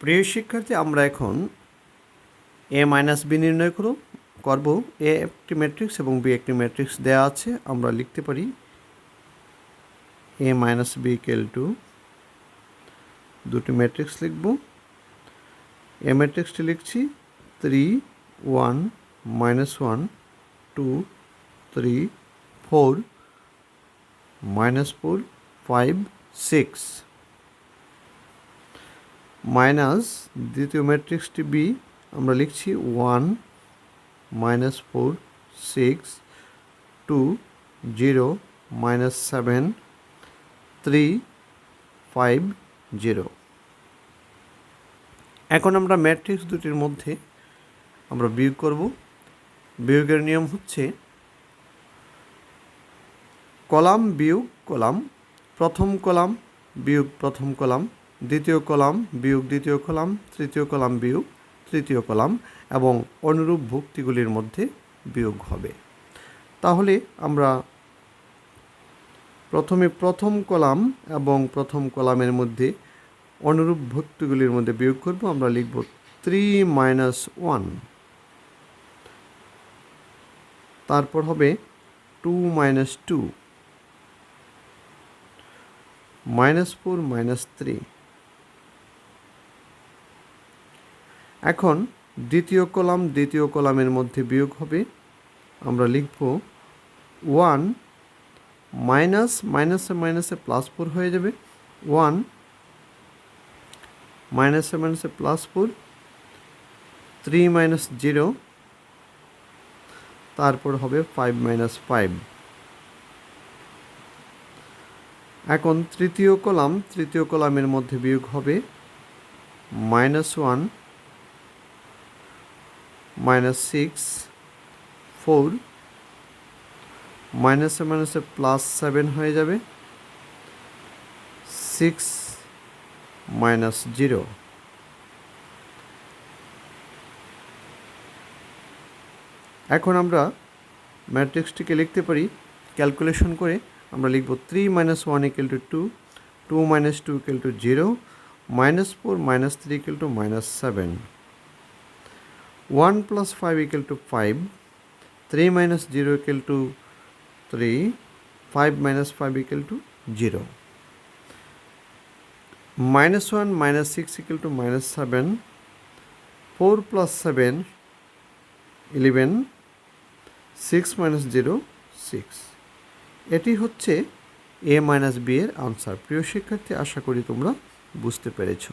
প্রিয় শিক্ষার্থী, আমরা এখন এ মাইনাস বি নির্ণয় করব। এ একটি ম্যাট্রিক্স এবং বি একটি ম্যাট্রিক্স দেওয়া আছে। আমরা লিখতে পারি এ মাইনাস বি ইকুয়াল টু, দুটি ম্যাট্রিক্স লিখব। এ ম্যাট্রিক্সটি লিখছি 3 1 -1 2 3 4 -4 5 6 মাইনাস দ্বিতীয় ম্যাট্রিক্সটি বি, আমরা লিখছি 1 -4 6 2 0 -7 3 5 0। এখন আমরা ম্যাট্রিক্স দুটির মধ্যে আমরা বিয়োগ করব। বিয়োগের নিয়ম হচ্ছে কলাম বিয়োগ কলাম, প্রথম কলাম বিয়োগ প্রথম কলাম, দ্বিতীয় কলাম বিয়োগ দ্বিতীয় কলাম, তৃতীয় কলাম বিয়োগ তৃতীয় কলাম, এবং অনুরূপ ভুক্তিগুলির মধ্যে বিয়োগ হবে। তাহলে আমরা প্রথমে প্রথম কলাম এবং প্রথম কলামের মধ্যে অনুরূপ ভুক্তিগুলির মধ্যে বিয়োগ করব। আমরা লিখব 3 -1, তারপর হবে 2 -2 -4 -3। এখন দ্বিতীয় কলামের মধ্যে বিয়োগ হবে। আমরা লিখব 1 মাইনাসে +4 হয়ে যাবে, 1 মাইনাসে +4 3 -0, তারপর হবে 5 -5। এখন তৃতীয় কলামের মধ্যে বিয়োগ হবে -1 -6 4 মাইনাসে +7 হয়ে যাবে, 6 -0। এখন আমরা ম্যাট্রিক্সটিকে লিখতে পারি ক্যালকুলেশন করে। আমরা লিখব 3 -1 = 2, 2 - 2 = 0, -4 -3 = -7, 1 + 5 = 5, 3 - 0 = 3, 5 - 5 = 0, -1 -6 = -7, 4 + 7 11, 6 - 0 6। এটি হচ্ছে এ মাইনাস বি এর আনসার। প্রিয় শিক্ষার্থী, আশা করি তোমরা বুঝতে পেরেছো।